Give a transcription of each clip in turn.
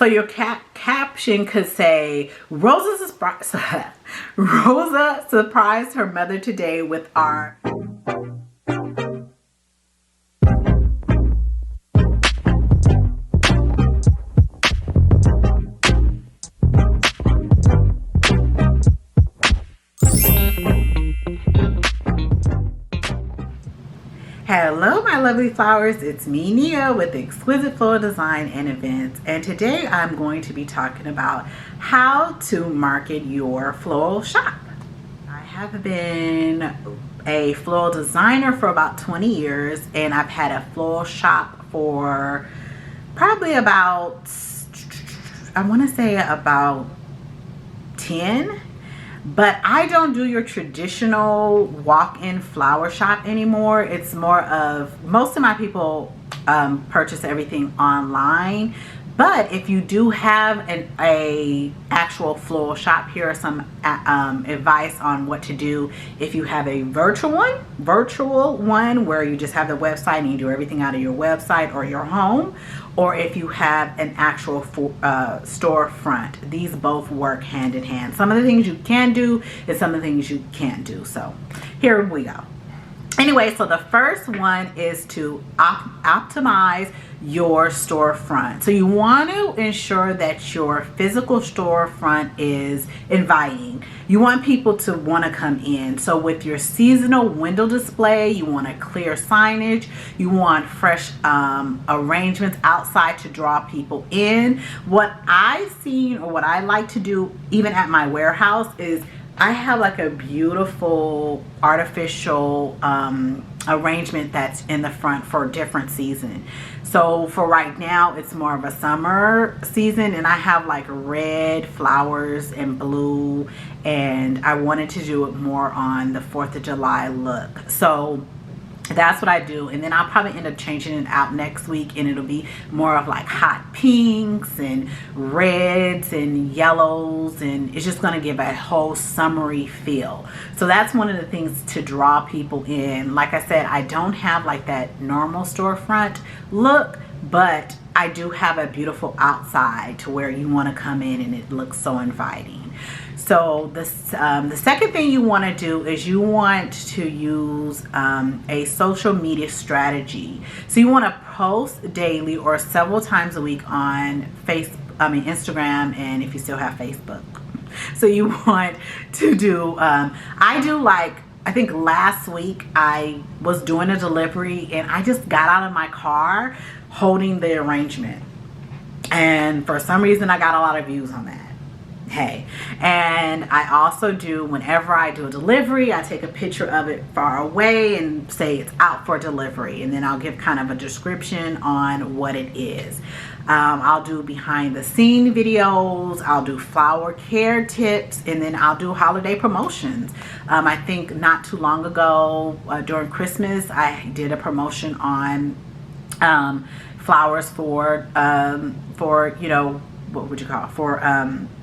So your caption could say, Rosa surprised her mother today with our... Hello my lovely flowers, it's me Nia with Exquisite Floral Design and Events, and today I'm going to be talking about how to market your floral shop. I have been a floral designer for about 20 years and I've had a floral shop for probably about, I want to say about 10. But I don't do your traditional walk-in flower shop anymore. It's more of, most of my people purchase everything online. But if you do have a actual floral shop, here are some advice on what to do. If you have a virtual one where you just have the website and you do everything out of your website or your home, or if you have an actual storefront, these both work hand in hand. Some of the things you can do and some of the things you can't do. So here we go. Anyway, so the first one is to optimize your storefront. So you want to ensure that your physical storefront is inviting. You want people to want to come in. So with your seasonal window display, you want a clear signage. You want fresh arrangements outside to draw people in. What I've seen, or what I like to do even at my warehouse, is I have like a beautiful artificial arrangement that's in the front for a different season. So for right now, it's more of a summer season, and I have like red flowers and blue, and I wanted to do it more on the 4th of July look. So that's what I do, and then I'll probably end up changing it out next week, and it'll be more of like hot pinks and reds and yellows, and it's just going to give a whole summery feel. So that's one of the things to draw people in. Like I said, I don't have like that normal storefront look, but I do have a beautiful outside to where you want to come in and it looks so inviting. So the second thing you want to do is you want to use a social media strategy. So you want to post daily or several times a week on Instagram, and if you still have Facebook. So you want to do, I think last week I was doing a delivery and I just got out of my car holding the arrangement. And for some reason I got a lot of views on that. Hey, and I also do, whenever I do a delivery, I take a picture of it far away and say it's out for delivery, and then I'll give kind of a description on what it is. I'll do behind the scene videos, I'll do flower care tips, and then I'll do holiday promotions. I think not too long ago during Christmas, I did a promotion on flowers for you know, what would you call it, for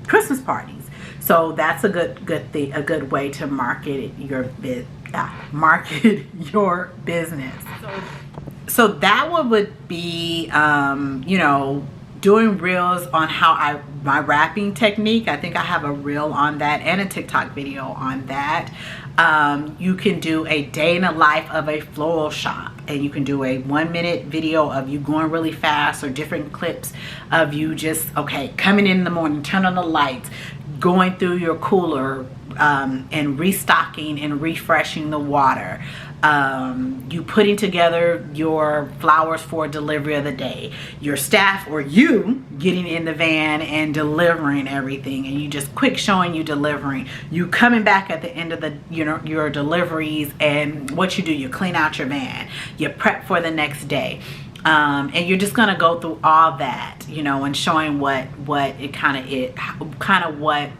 Christmas parties. So that's a good way to market your business. So that one would be you know, doing reels on how my wrapping technique. I think I have a reel on that and a TikTok video on that. You can do a day in the life of a floral shop, and you can do a 1-minute video of you going really fast, or different clips of you just, okay, coming in the morning, turn on the lights, going through your cooler, and restocking and refreshing the water. You putting together your flowers for delivery of the day, your staff or you getting in the van and delivering everything, and you just quick showing you delivering, you coming back at the end of the, you know, your deliveries, and what you do, you clean out your van, you prep for the next day. And you're just gonna go through all that, you know, and showing what it kind of what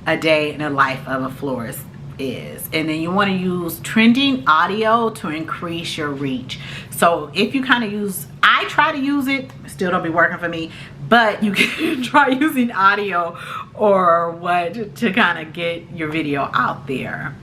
a day in the life of a florist is. And then you want to use trending audio to increase your reach. So if you kind of use, I try to use it, still don't be working for me, but you can try using audio or what to kind of get your video out there.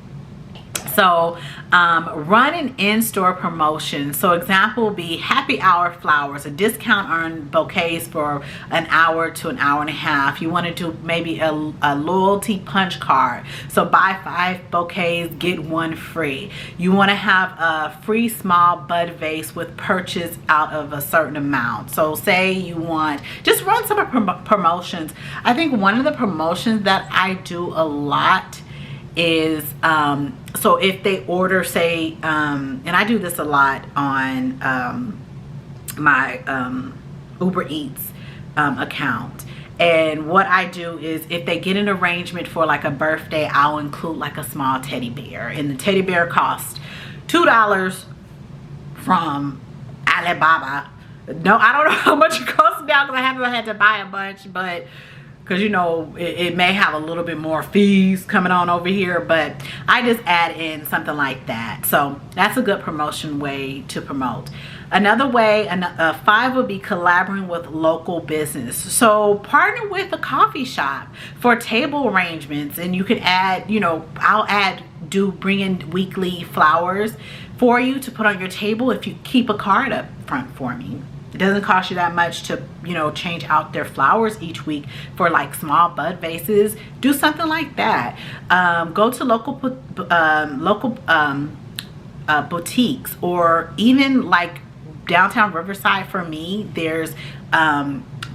So run an in-store promotion. So example would be happy hour flowers, a discount on bouquets for an hour to an hour and a half. You want to do maybe a loyalty punch card. So buy 5 bouquets, get 1 free. You want to have a free small bud vase with purchase out of a certain amount. So say you want, just run some promotions. I think one of the promotions that I do a lot is so if they order, say and I do this a lot on my Uber Eats account, and what I do is if they get an arrangement for like a birthday, I'll include like a small teddy bear, and the teddy bear costs $2 from Alibaba. No, I don't know how much it costs now because I had to buy a bunch, but because you know it may have a little bit more fees coming on over here, but I just add in something like that. So that's a good promotion way to promote. Another way, 5 would be collaborating with local business. So partner with a coffee shop for table arrangements, and you can add, you know, bring in weekly flowers for you to put on your table if you keep a card up front for me. It doesn't cost you that much to, you know, change out their flowers each week for like small bud vases. Do something like that. Go to local boutiques, or even like downtown Riverside. For me, there's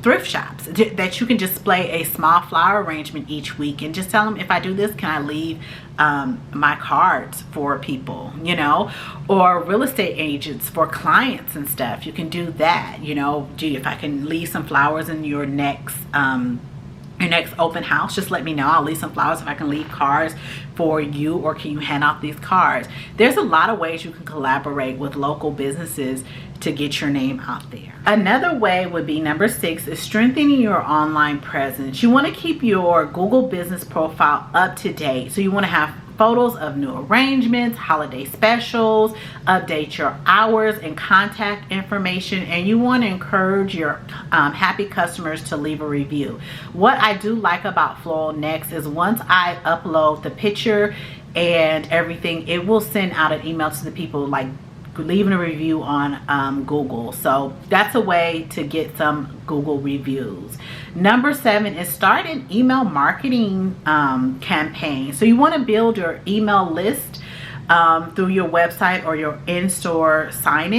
thrift shops that you can display a small flower arrangement each week, and just tell them, if I do this, can I leave my cards for people, you know, or real estate agents for clients and stuff. You can do that, you know. Gee, if I can leave some flowers in your next open house, just let me know. I'll leave some flowers if I can leave cards for you, or can you hand out these cards? There's a lot of ways you can collaborate with local businesses to get your name out there. Another way would be number 6 is strengthening your online presence. You want to keep your Google business profile up to date. So you want to have photos of new arrangements, holiday specials, update your hours and contact information, and you want to encourage your happy customers to leave a review. What I do like about Floral Next is once I upload the picture and everything, it will send out an email to the people like leaving a review on Google. So that's a way to get some Google reviews. Number 7 is start an email marketing campaign. So you want to build your email list through your website or your in-store sign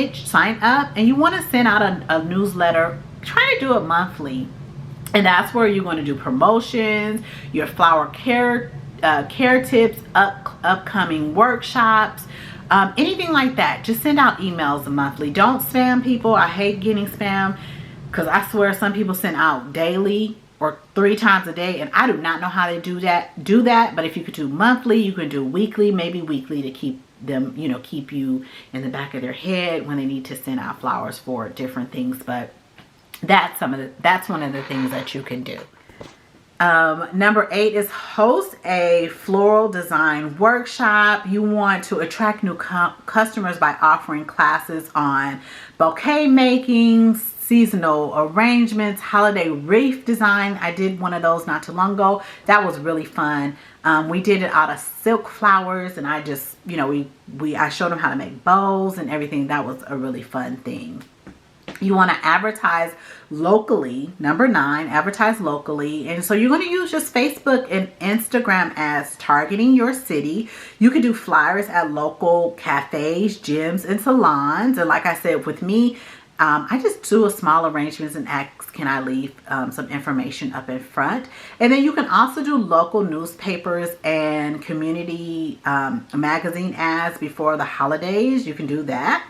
up, and you want to send out a newsletter. Try to do it monthly, and that's where you're going to do promotions, your flower care tips, upcoming workshops, anything like that. Just send out emails monthly. Don't spam people. I hate getting spam, because I swear some people send out daily or 3 times a day, and I do not know how they do that. But if you could do monthly, you can do weekly, maybe weekly, to keep them, you know, keep you in the back of their head when they need to send out flowers for different things. But that's one of the things that you can do. Number 8 is host a floral design workshop. You want to attract new customers by offering classes on bouquet making, seasonal arrangements, holiday wreath design. I did one of those not too long ago. That was really fun. We did it out of silk flowers, and I just, you know, I showed them how to make bows and everything. That was a really fun thing. You want to advertise locally. Number 9, advertise locally. And so you're going to use just Facebook and Instagram as targeting your city. You can do flyers at local cafes, gyms, and salons. And like I said, with me, I just do a small arrangements and ask, can I leave some information up in front? And then you can also do local newspapers and community magazine ads before the holidays. You can do that.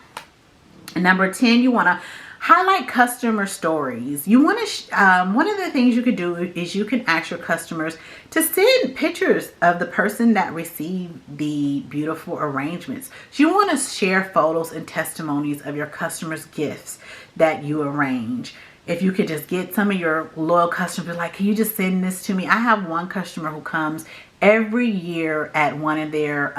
And number 10, you want to highlight customer stories. You want to one of the things you could do is you can ask your customers to send pictures of the person that received the beautiful arrangements. So you want to share photos and testimonies of your customers' gifts that you arrange. If you could just get some of your loyal customers, like, can you just send this to me? I have one customer who comes every year at one of their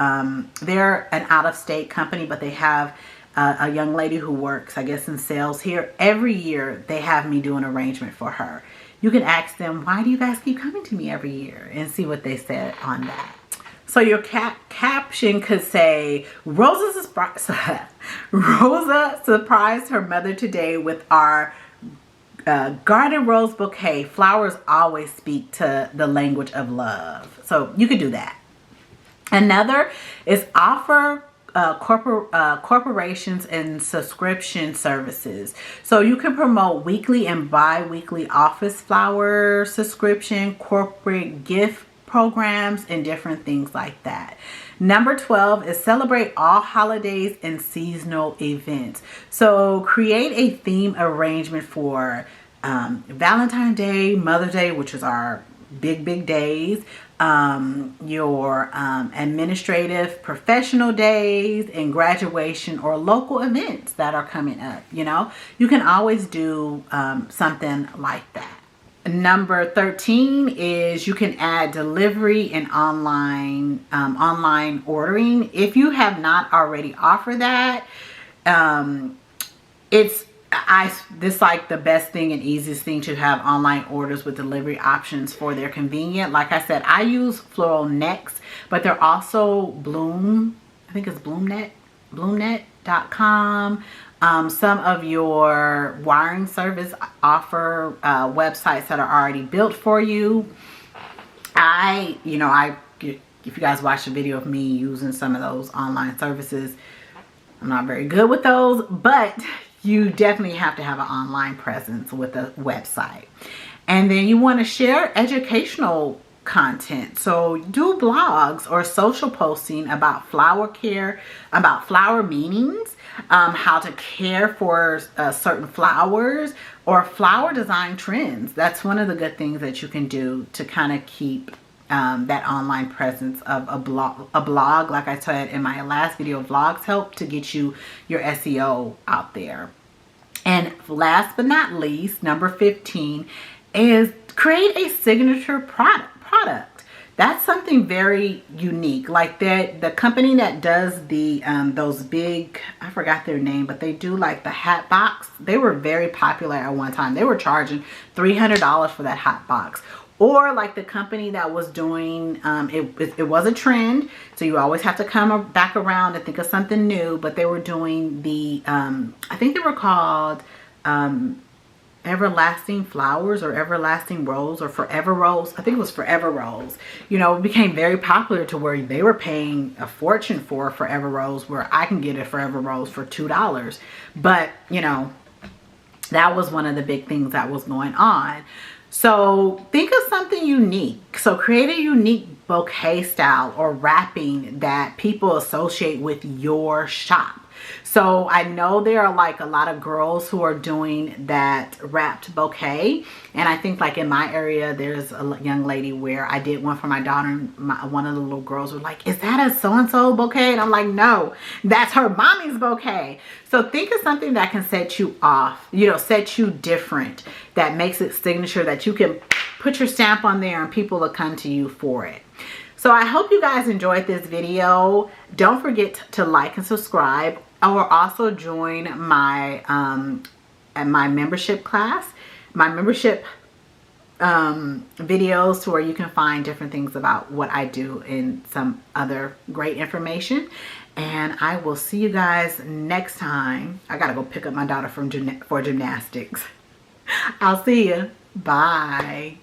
they're an out-of-state company, but they have a young lady who works, I guess, in sales here. Every year they have me do an arrangement for her. You can ask them, why do you guys keep coming to me every year, and see what they said on that. So your caption could say, Rosa surprised her mother today with our garden rose bouquet. Flowers always speak to the language of love. So you could do that. Another is offer corporations and subscription services. So you can promote weekly and bi-weekly office flower subscription, corporate gift programs, and different things like that. Number 12 is celebrate all holidays and seasonal events. So create a theme arrangement for Valentine's Day, Mother's Day, which is our big days, your administrative professional days, and graduation or local events that are coming up. You know, you can always do something like that. Number 13 is you can add delivery and online ordering. If you have not already offered that, this like the best thing and easiest thing to have online orders with delivery options for their convenient. Like I said, I use Floral next, but they're also Bloom. I think it's bloomnet.com. Some of your wiring service offer websites that are already built for you. If you guys watch the video of me using some of those online services, I'm not very good with those, but you definitely have to have an online presence with a website. And then you want to share educational content. So do blogs or social posting about flower care, about flower meanings, how to care for certain flowers, or flower design trends. That's one of the good things that you can do to kind of keep that online presence of a blog. Like I said in my last video, vlogs help to get you your SEO out there. And last but not least, number 15 is create a signature product. That's something very unique. Like the company that does the those big, I forgot their name, but they do like the hat box. They were very popular at one time. They were charging $300 for that hat box. Or like the company that was doing, it was a trend, so you always have to come back around and think of something new. But they were doing the, I think they were called Everlasting Flowers or Everlasting Rose or Forever Rose. I think it was Forever Rose. You know, it became very popular to where they were paying a fortune for a Forever Rose, where I can get a Forever Rose for $2. But, you know, that was one of the big things that was going on. So think of something unique. So create a unique bouquet style or wrapping that people associate with your shop. So I know there are like a lot of girls who are doing that wrapped bouquet. And I think like in my area, there's a young lady where I did one for my daughter. And one of the little girls were like, is that a so-and-so bouquet? And I'm like, no, that's her mommy's bouquet. So think of something that can set you off, you know, set you different, that makes it signature, that you can put your stamp on there and people will come to you for it. So I hope you guys enjoyed this video. Don't forget to like and subscribe, or also join my my membership class, my membership videos, to where you can find different things about what I do and some other great information. And I will see you guys next time. I gotta go pick up my daughter for gymnastics. I'll see you. Bye.